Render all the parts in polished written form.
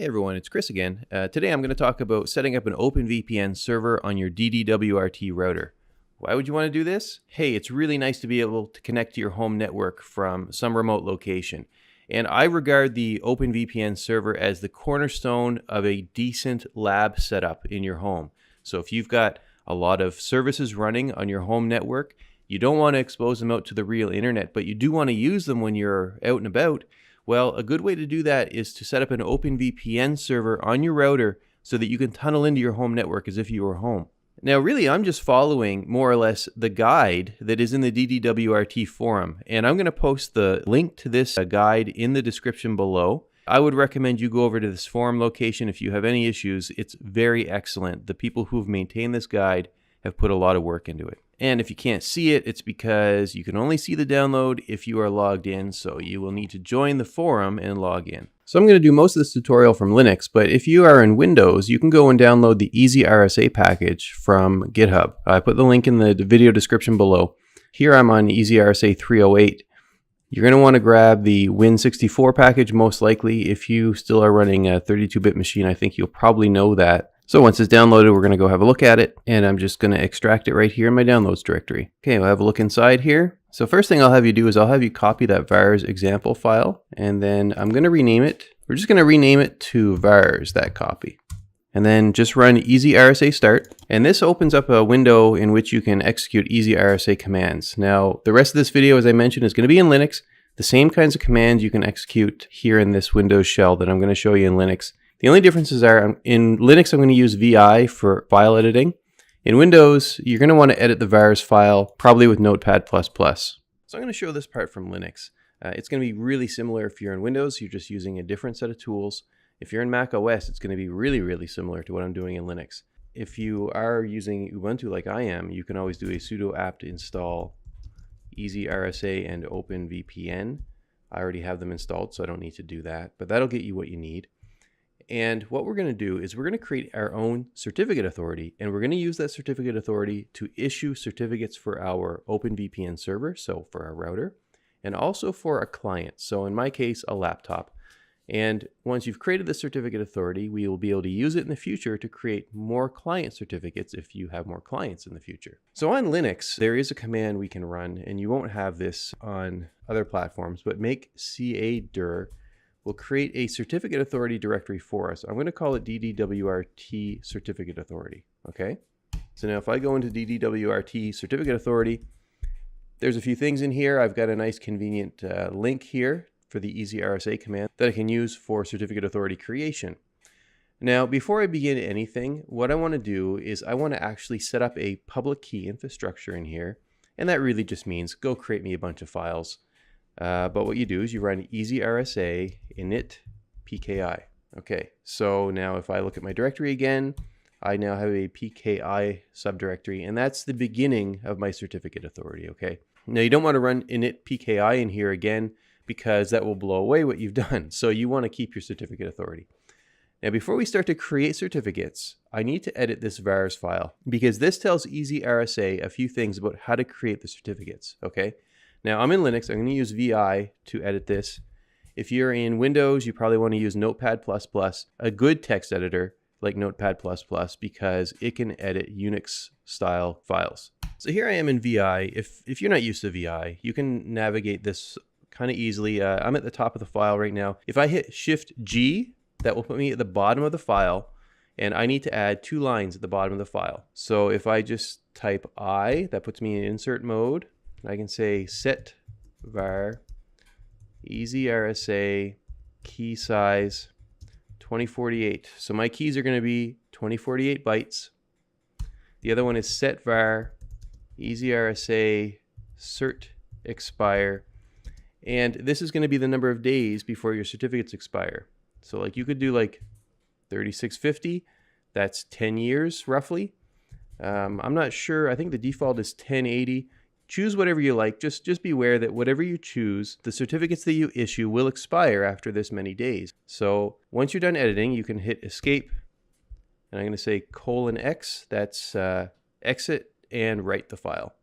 Hey everyone, it's Chris again. Today I'm going to talk about setting up an OpenVPN server on your DD WRT router. Why would you want to do this? Hey, it's really nice to be able to connect to your home network from some remote location. And I regard the OpenVPN server as the cornerstone of a decent lab setup in your home. So if you've got a lot of services running on your home network, you don't want to expose them out to the real internet, but you do want to use them when you're out and about. Well, a good way to do that is to set up an OpenVPN server on your router so that you can tunnel into your home network as if you were home. Now, really, I'm just following more or less the guide that is in the DD WRT forum, and I'm going to post the link to this guide in the description below. I would recommend you go over to this forum location if you have any issues. It's very excellent. The people who've maintained this guide have put a lot of work into it. And if you can't see it, it's because you can only see the download if you are logged in, so you will need to join the forum and log in. So I'm going to do most of this tutorial from Linux, but if you are in Windows, you can go and download the EasyRSA package from GitHub. I put the link in the video description below. Here I'm on EasyRSA 308. You're going to want to grab the Win64 package most likely. If you still are running a 32-bit machine, I think you'll probably know that. So once it's downloaded, we're going to go have a look at it, and I'm just going to extract it right here in my downloads directory. Okay, we'll have a look inside here. So first thing I'll have you do is I'll have you copy that vars example file, and then I'm going to rename it. We're just going to rename it to vars, that copy. And then just run EasyRSA start, and this opens up a window in which you can execute EasyRSA commands. Now, the rest of this video, as I mentioned, is going to be in Linux. The same kinds of commands you can execute here in this Windows shell that I'm going to show you in Linux. The only differences are, in Linux, I'm going to use VI for file editing. In Windows, you're going to want to edit the vars file, probably with Notepad++. So I'm going to show this part from Linux. It's going to be really similar if you're in Windows, you're just using a different set of tools. If you're in Mac OS, it's going to be really similar to what I'm doing in Linux. If you are using Ubuntu like I am, you can always do a sudo apt install EasyRSA and OpenVPN. I already have them installed, so I don't need to do that, but that'll get you what you need. And what we're going to do is we're going to create our own certificate authority, and we're going to use that certificate authority to issue certificates for our OpenVPN server, so for our router, and also for a client, so in my case, a laptop. And once you've created the certificate authority, we will be able to use it in the future to create more client certificates if you have more clients in the future. So on Linux, there is a command we can run, and you won't have this on other platforms, but make cadir will create a certificate authority directory for us. I'm going to call it DD WRT certificate authority. Okay. So now if I go into DD WRT certificate authority, there's a few things in here. I've got a nice convenient link here for the EasyRSA command that I can use for certificate authority creation. Now, before I begin anything, what I want to do is I want to actually set up a public key infrastructure in here. And that really just means go create me a bunch of files. But what you do is you run EasyRSA init pki. Okay, so now if I look at my directory again, I now have a pki subdirectory, and that's the beginning of my certificate authority. Okay, now you don't want to run init pki in here again because that will blow away what you've done. So you want to keep your certificate authority. Now, before we start to create certificates, I need to edit this vars file because this tells EasyRSA a few things about how to create the certificates. Okay. Now, I'm in Linux. I'm going to use VI to edit this. If you're in Windows, you probably want to use Notepad++, a good text editor like Notepad++, because it can edit Unix-style files. So here I am in VI. If you're not used to VI, you can navigate this kind of easily. I'm at the top of the file right now. If I hit Shift-G, that will put me at the bottom of the file, and I need to add 2 lines at the bottom of the file. So if I just type I, that puts me in insert mode. I can say set var EasyRSA key size 2048. So my keys are going to be 2048 bytes. The other one is set var EasyRSA cert expire. And this is going to be the number of days before your certificates expire. So like you could do like 3650. That's 10 years roughly. I'm not sure. I think the default is 1080. Choose whatever you like. Just be aware that whatever you choose, the certificates that you issue will expire after this many days. So once you're done editing, you can hit escape. And I'm going to say :X. That's exit and write the file.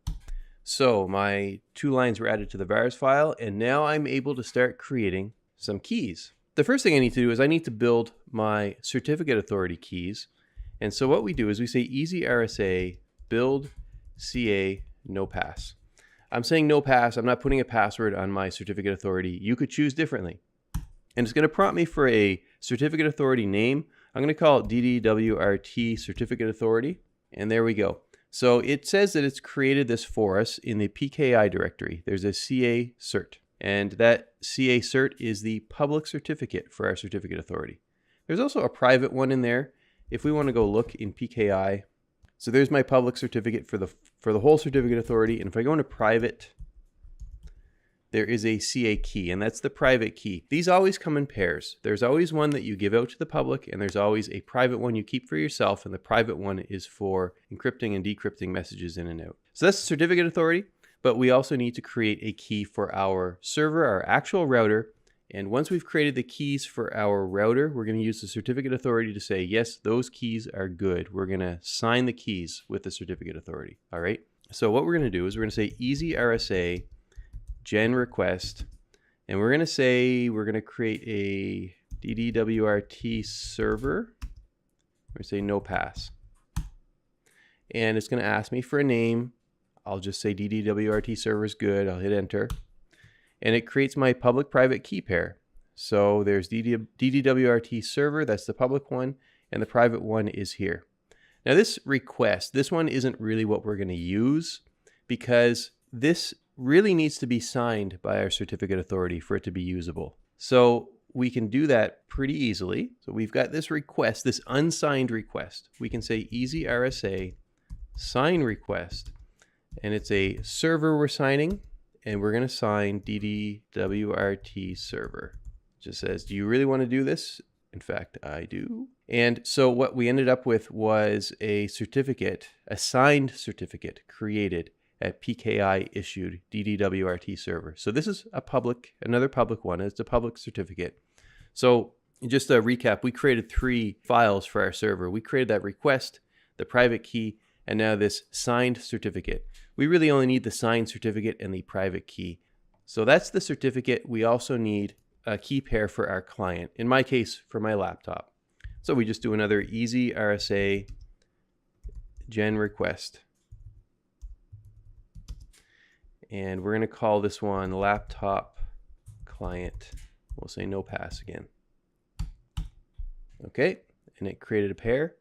So my 2 lines were added to the vars file, and now I'm able to start creating some keys. the first thing I need to do is I need to build my certificate authority keys. And so what we do is we say easy RSA build CA no pass. I'm saying no pass. I'm not putting a password on my certificate authority. You could choose differently. And it's going to prompt me for a certificate authority name. I'm going to call it DD WRT certificate authority. And there we go. So it says that it's created this for us in the PKI directory. There's a CA cert. And that CA cert is the public certificate for our certificate authority. There's also a private one in there. If we want to go look in PKI, so there's my public certificate for the whole certificate authority. And if I go into private, there is a CA key, and that's the private key. These always come in pairs. There's always one that you give out to the public, and there's always a private one you keep for yourself, and the private one is for encrypting and decrypting messages in and out. So that's the certificate authority, but we also need to create a key for our server, our actual router. And once we've created the keys for our router, we're going to use the certificate authority to say, yes, those keys are good. We're going to sign the keys with the certificate authority. All right. So what we're going to do is we're going to say easy RSA gen request, and we're going to say we're going to create a DD WRT server. We're going to say no pass. And it's going to ask me for a name. I'll just say DD WRT server is good. I'll hit enter. And it creates my public-private key pair. So there's DD WRT server, that's the public one, and the private one is here. Now this request, this one isn't really what we're going to use, because this really needs to be signed by our certificate authority for it to be usable. So we can do that pretty easily. So we've got this request, this unsigned request. We can say easy RSA sign request, and it's a server we're signing. And we're going to sign DD WRT server. It just says, do you really want to do this? In fact, I do. And so what we ended up with was a certificate, a signed certificate created at PKI issued DD WRT server. So this is another public one. It's a public certificate. So just a recap, we created 3 files for our server. We created that request, the private key, and now this signed certificate. We really only need the signed certificate and the private key. So that's the certificate. We also need a key pair for our client. In my case, for my laptop. So we just do another easy RSA gen request. And we're going to call this one laptop client. We'll say no pass again. Okay, and it created a pair.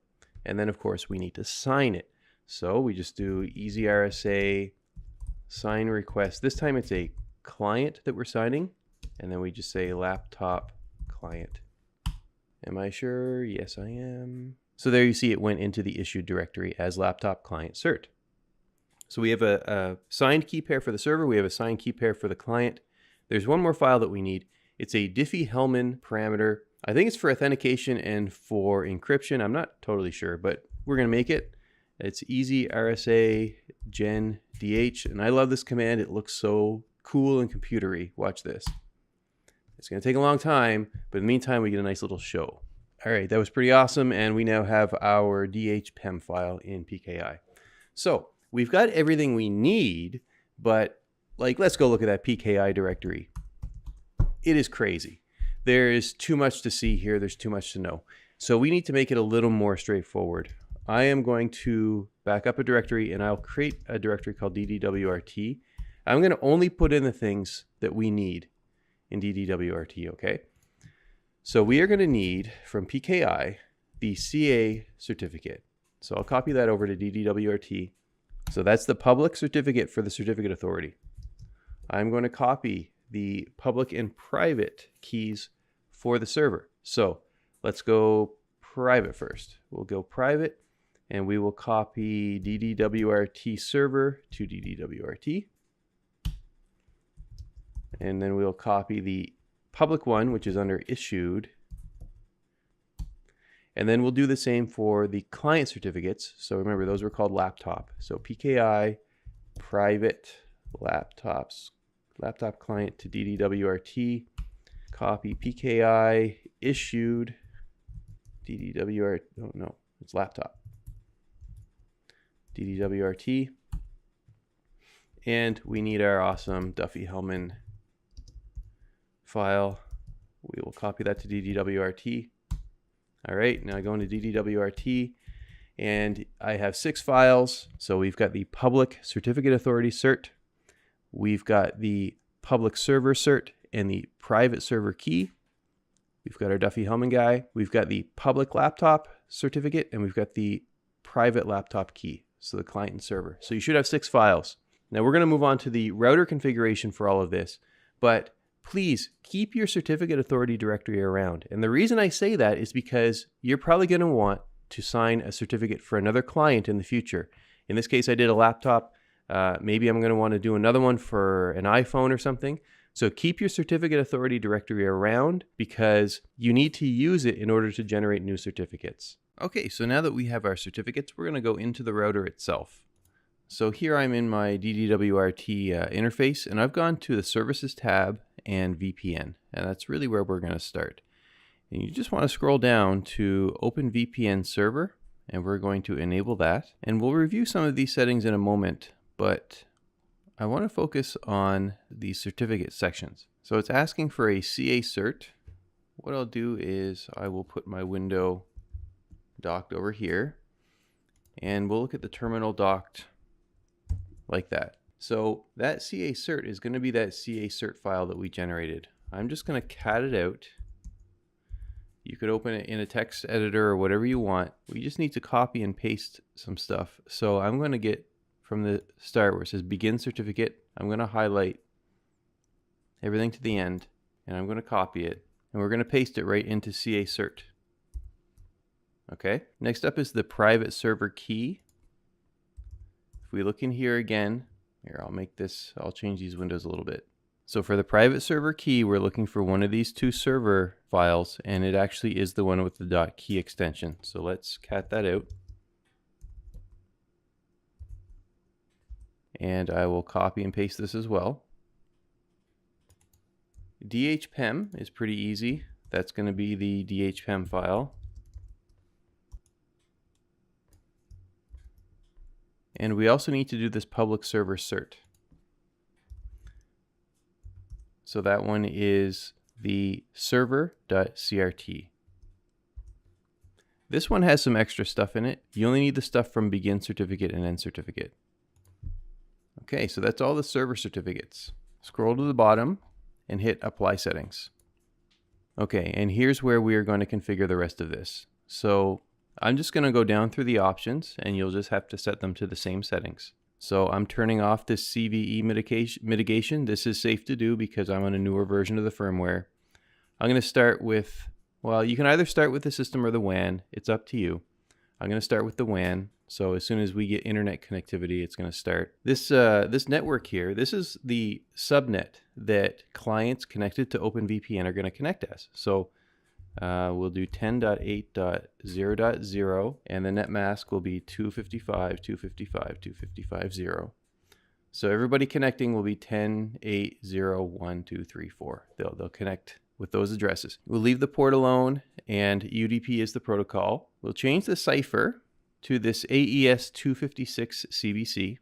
And then of course we need to sign it. So we just do easy RSA sign request. This time it's a client that we're signing, and then we just say laptop client. Am I sure? Yes, I am. So there you see it went into the issued directory as laptop client cert. So we have a signed key pair for the server. We have a signed key pair for the client. There's one more file that we need. It's a Diffie-Hellman parameter. I think it's for authentication and for encryption. I'm not totally sure, but we're going to make it. It's easy RSA gen DH, and I love this command. It looks so cool and computery. Watch this. It's going to take a long time, but in the meantime, we get a nice little show. All right, that was pretty awesome, and we now have our DHPEM file in PKI. So we've got everything we need, but let's go look at that PKI directory. It is crazy. There is too much to see here. There's too much to know. So we need to make it a little more straightforward. I am going to back up a directory, and I'll create a directory called DD WRT. I'm going to only put in the things that we need in DD WRT, okay? So we are going to need from PKI the CA certificate. So I'll copy that over to DD WRT. So that's the public certificate for the certificate authority. I'm going to copy the public and private keys for the server. So let's go private first. We'll go private, and we will copy DD WRT server to DD WRT. And then we'll copy the public one, which is under issued. And then we'll do the same for the client certificates. So remember, those were called laptop. So PKI private laptop client to DD WRT. Copy PKI issued DD WRT. Oh no, it's laptop. DD WRT. And we need our awesome Diffie-Hellman file. We will copy that to DD WRT. All right, now I go into DD WRT, and I have 6 files. So we've got the public certificate authority cert, we've got the public server cert and the private server key. We've got our Duffy Hellman guy. We've got the public laptop certificate, and we've got the private laptop key. So the client and server. So you should have 6 files. Now we're going to move on to the router configuration for all of this, but please keep your certificate authority directory around. And the reason I say that is because you're probably going to want to sign a certificate for another client in the future. In this case, I did a laptop. Maybe I'm going to want to do another one for an iPhone or something. So keep your certificate authority directory around because you need to use it in order to generate new certificates. Okay, so now that we have our certificates, we're going to go into the router itself. So here I'm in my DD WRT interface, and I've gone to the Services tab and VPN, and that's really where we're going to start. And you just want to scroll down to OpenVPN Server, and we're going to enable that. And we'll review some of these settings in a moment, but I want to focus on the certificate sections. So it's asking for a CA cert. What I'll do is I will put my window docked over here, and we'll look at the terminal docked like that. So that CA cert is going to be that CA cert file that we generated. I'm just going to cat it out. You could open it in a text editor or whatever you want. We just need to copy and paste some stuff. So I'm going to get from the start where it says begin certificate. I'm going to highlight everything to the end, and I'm going to copy it, and we're going to paste it right into CA cert. Okay, next up is the private server key. If we look in here again, here I'll change these windows a little bit. So for the private server key, we're looking for one of these 2 server files, and it actually is the one with the .key extension. So let's cat that out. And I will copy and paste this as well. DHPEM is pretty easy. That's going to be the DHPEM file. And we also need to do this public server cert. So that one is the server.crt. This one has some extra stuff in it. You only need the stuff from begin certificate and end certificate. Okay, so that's all the server certificates. Scroll to the bottom and hit apply settings. Okay, and here's where we are going to configure the rest of this. So I'm just going to go down through the options, and you'll just have to set them to the same settings. So I'm turning off this CVE mitigation. This is safe to do because I'm on a newer version of the firmware. I'm going to start with, well, you can either start with the system or the WAN. It's up to you. I'm going to start with the WAN. So as soon as we get internet connectivity, it's going to start. This network here, this is the subnet that clients connected to OpenVPN are going to connect as. So we'll do 10.8.0.0, and the net mask will be 255.255.255.0. So everybody connecting will be 10.8.0.1.2.3.4. They'll connect with those addresses. We'll leave the port alone, and UDP is the protocol. We'll change the cipher to this AES 256 CBC,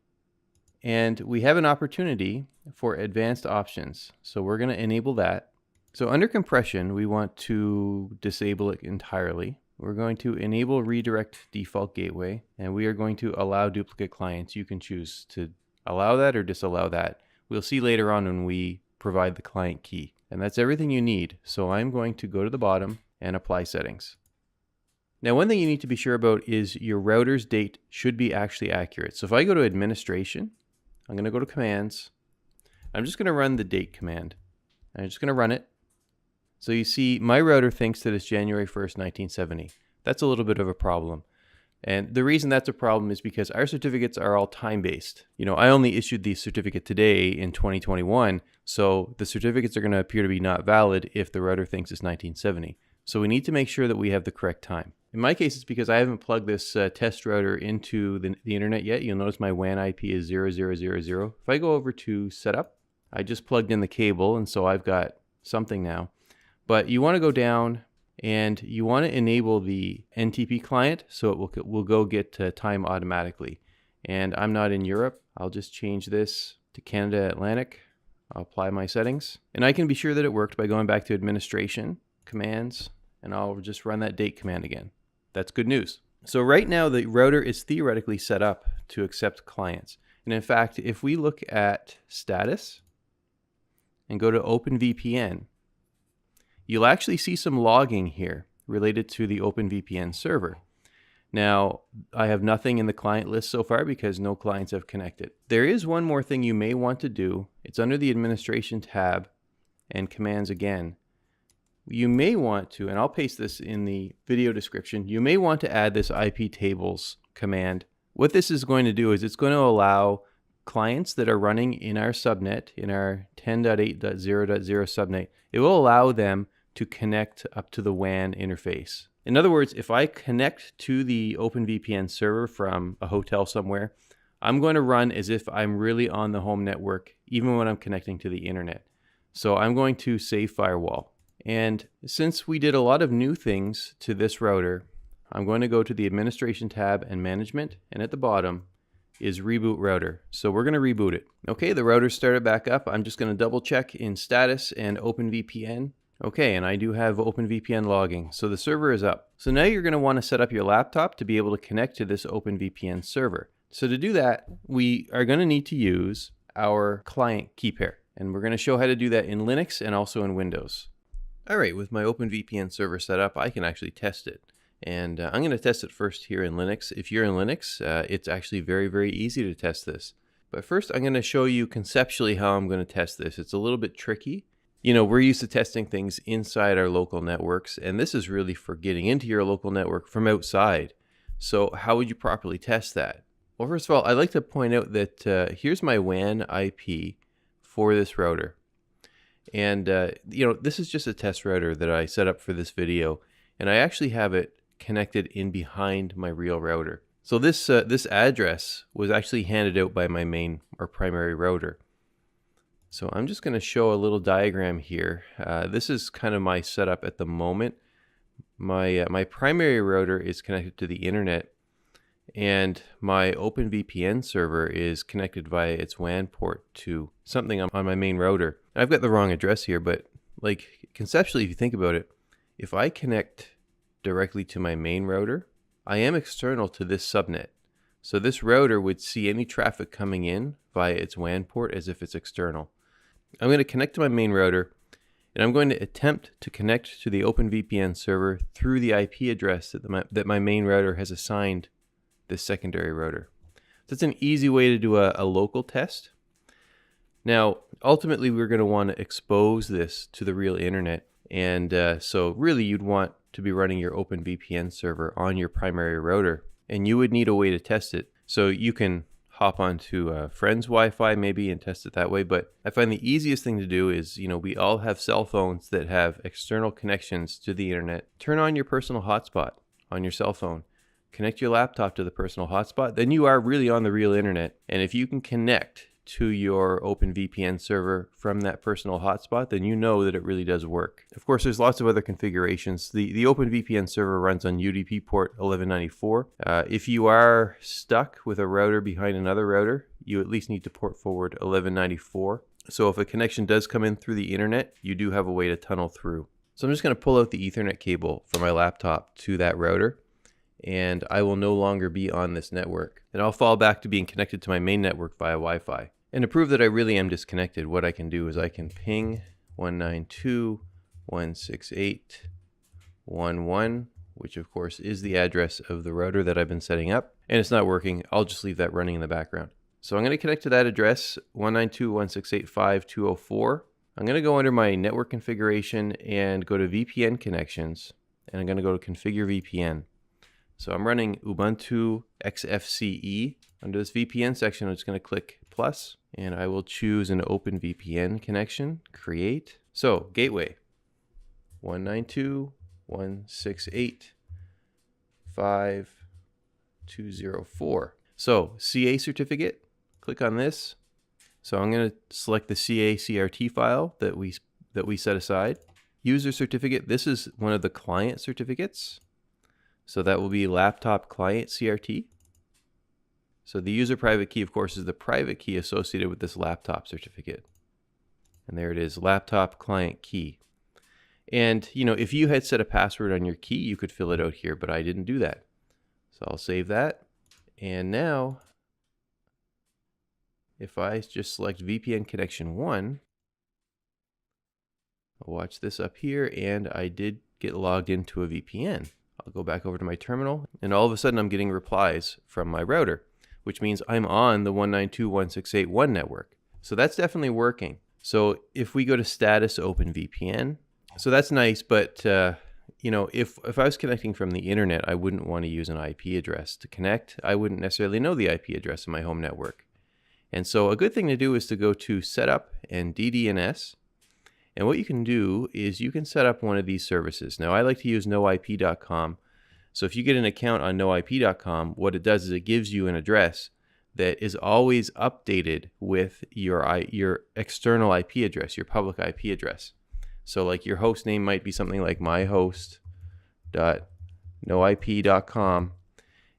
and we have an opportunity for advanced options. So we're going to enable that. So under compression, we want to disable it entirely. We're going to enable redirect default gateway, and we are going to allow duplicate clients. You can choose to allow that or disallow that. We'll see later on when we provide the client key. And that's everything you need. So I'm going to go to the bottom and apply settings. Now, one thing you need to be sure about is your router's date should be actually accurate. So if I go to administration, I'm going to go to commands. I'm just going to run the date command. I'm just going to run it. So you see my router thinks that it's January 1st, 1970. That's a little bit of a problem. And the reason that's a problem is because our certificates are all time-based. You know, I only issued the certificate today in 2021, so the certificates are going to appear to be not valid if the router thinks it's 1970. So we need to make sure that we have the correct time. In my case, it's because I haven't plugged this test router into the internet yet. You'll notice my WAN IP is 0000. If I go over to setup, I just plugged in the cable, and so I've got something now. But you want to go down and you want to enable the NTP client so it will go get time automatically. And I'm not in Europe. I'll just change this to Canada Atlantic. I'll apply my settings, and I can be sure that it worked by going back to administration, commands, and I'll just run that date command again. That's good news. So right now the router is theoretically set up to accept clients. And in fact, if we look at status and go to OpenVPN, you'll actually see some logging here related to the OpenVPN server. Now, I have nothing in the client list so far because no clients have connected. There is one more thing you may want to do. It's under the administration tab and commands again. You may want to, and I'll paste this in the video description, you may want to add this IP tables command. What this is going to do is it's going to allow clients that are running in our subnet, in our 10.8.0.0 subnet, it will allow them to connect up to the WAN interface. In other words, if I connect to the OpenVPN server from a hotel somewhere, I'm going to run as if I'm really on the home network, even when I'm connecting to the internet. So I'm going to save firewall. And since we did a lot of new things to this router, I'm going to go to the administration tab and management, and at the bottom is reboot router. So we're going to reboot it. Okay, the router started back up. I'm just going to double check in status and OpenVPN. Okay, and I do have OpenVPN logging. So the server is up. So now you're going to want to set up your laptop to be able to connect to this OpenVPN server. So to do that, we are going to need to use our client key pair. And we're going to show how to do that in Linux and also in Windows. All right, with my OpenVPN server set up, I can actually test it. And I'm going to test it first here in Linux. If you're in Linux, it's actually very, very easy to test this. But first, I'm going to show you conceptually how I'm going to test this. It's a little bit tricky. You know, we're used to testing things inside our local networks, and this is really for getting into your local network from outside. So how would you properly test that? Well, first of all, I'd like to point out that here's my WAN IP for this router. And, you know, this is just a test router that I set up for this video, and I actually have it connected in behind my real router. So this address was actually handed out by my main or primary router. So I'm just going to show a little diagram here. This is kind of my setup at the moment. My primary router is connected to the internet, and my OpenVPN server is connected via its WAN port to something on my main router. I've got the wrong address here, but like conceptually, if you think about it, if I connect directly to my main router, I am external to this subnet. So this router would see any traffic coming in via its WAN port as if it's external. I'm going to connect to my main router, and I'm going to attempt to connect to the OpenVPN server through the IP address that my main router has assigned this secondary router. That's an easy way to do a local test. Now, ultimately, we're going to want to expose this to the real internet. And so really, you'd want to be running your OpenVPN server on your primary router. And you would need a way to test it. So you can hop onto a friend's Wi-Fi maybe and test it that way. But I find the easiest thing to do is, you know, we all have cell phones that have external connections to the internet. Turn on your personal hotspot on your cell phone. Connect your laptop to the personal hotspot, then you are really on the real internet. And if you can connect to your OpenVPN server from that personal hotspot, then you know that it really does work. Of course, there's lots of other configurations. The OpenVPN server runs on UDP port 1194. If you are stuck with a router behind another router, you at least need to port forward 1194. So if a connection does come in through the internet, you do have a way to tunnel through. So I'm just going to pull out the Ethernet cable from my laptop to that router, and I will no longer be on this network. And I'll fall back to being connected to my main network via Wi-Fi. And to prove that I really am disconnected, what I can do is I can ping 192.168.1.1, which of course is the address of the router that I've been setting up. And it's not working. I'll just leave that running in the background. So I'm going to connect to that address, 192.168.5.204. I'm going to go under my network configuration and go to VPN connections. And I'm going to go to configure VPN. So I'm running Ubuntu XFCE. Under this VPN section, I'm just going to click plus, and I will choose an OpenVPN connection, create. So gateway, 192.168.5.204. So CA certificate, click on this. So I'm going to select the CA CRT file that we set aside. User certificate, this is one of the client certificates. So that will be laptop client CRT. So the user private key, of course, is the private key associated with this laptop certificate. And there it is, laptop client key. And if you had set a password on your key, you could fill it out here, but I didn't do that. So I'll save that. And now, if I just select VPN connection 1, I'll watch this up here, and I did get logged into a VPN. I'll go back over to my terminal, and all of a sudden I'm getting replies from my router, which means I'm on the 192.168.1 network. So that's definitely working. So if we go to status OpenVPN, so that's nice, but if I was connecting from the internet, I wouldn't want to use an IP address to connect. I wouldn't necessarily know the IP address of my home network. And so a good thing to do is to go to Setup and DDNS. And what you can do is you can set up one of these services. Now I like to use noip.com. So if you get an account on noip.com, what it does is it gives you an address that is always updated with your external IP address, your public IP address. So like your host name might be something like myhost.noip.com,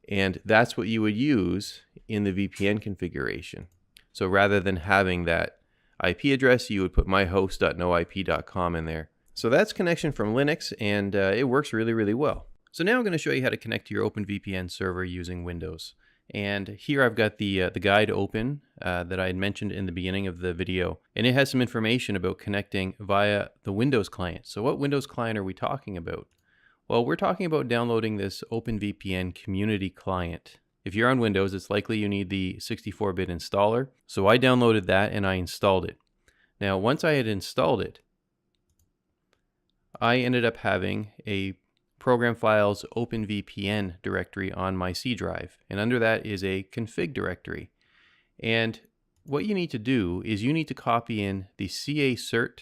and that's what you would use in the VPN configuration. So rather than having that IP address, you would put myhost.noip.com in there. So that's connection from Linux, and it works really, really well. So now I'm going to show you how to connect to your OpenVPN server using Windows. And here I've got the guide open that I had mentioned in the beginning of the video, and it has some information about connecting via the Windows client. So what Windows client are we talking about? Well, we're talking about downloading this OpenVPN community client. If you're on Windows, it's likely you need the 64-bit installer. So I downloaded that and I installed it. Now, once I had installed it, I ended up having a Program Files OpenVPN directory on my C drive. And under that is a config directory. And what you need to do is you need to copy in the CA cert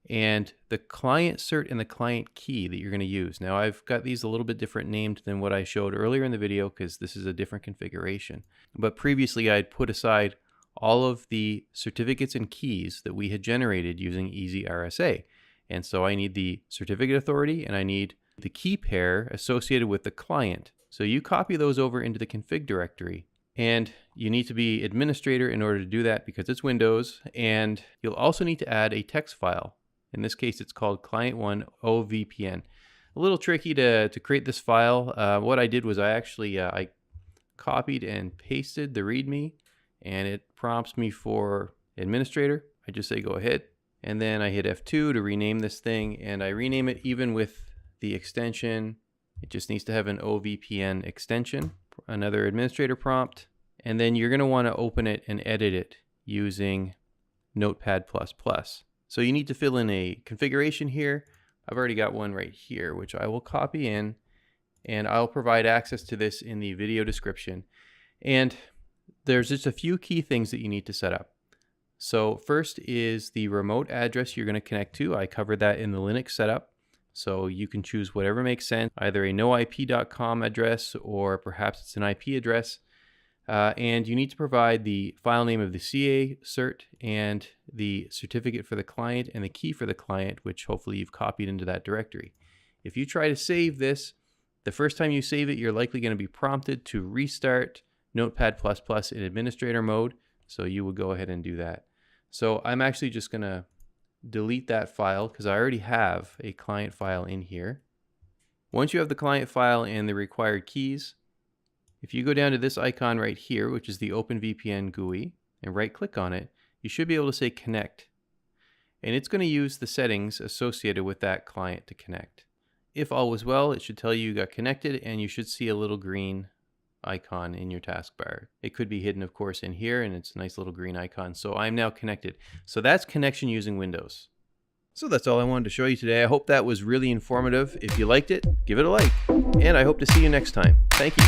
and the client cert and the client key that you're going to use. Now I've got these a little bit different named than what I showed earlier in the video because this is a different configuration. But previously I had put aside all of the certificates and keys that we had generated using EasyRSA. And so I need the certificate authority and I need the key pair associated with the client. So you copy those over into the config directory. And you need to be administrator in order to do that because it's Windows. And you'll also need to add a text file. In this case, it's called client1 OVPN. A little tricky to create this file. What I did was I copied and pasted the README, and it prompts me for administrator. I just say go ahead, and then I hit F2 to rename this thing, and I rename it even with the extension. It just needs to have an OVPN extension, another administrator prompt, and then you're going to want to open it and edit it using Notepad++. So you need to fill in a configuration here. I've already got one right here, which I will copy in, and I'll provide access to this in the video description. And there's just a few key things that you need to set up. So first is the remote address you're going to connect to. I covered that in the Linux setup. So you can choose whatever makes sense, either a noip.com address or perhaps it's an IP address. And you need to provide the file name of the CA cert and the certificate for the client and the key for the client, which hopefully you've copied into that directory. If you try to save this, the first time you save it, you're likely going to be prompted to restart Notepad++ in administrator mode. So you would go ahead and do that. So I'm actually just going to delete that file because I already have a client file in here. Once you have the client file and the required keys, if you go down to this icon right here, which is the OpenVPN GUI, and right click on it, you should be able to say connect. And it's going to use the settings associated with that client to connect. If all was well, it should tell you got connected and you should see a little green icon in your taskbar. It could be hidden, of course, in here, and it's a nice little green icon. So I'm now connected. So that's connection using Windows. So that's all I wanted to show you today. I hope that was really informative. If you liked it, give it a like. And I hope to see you next time. Thank you.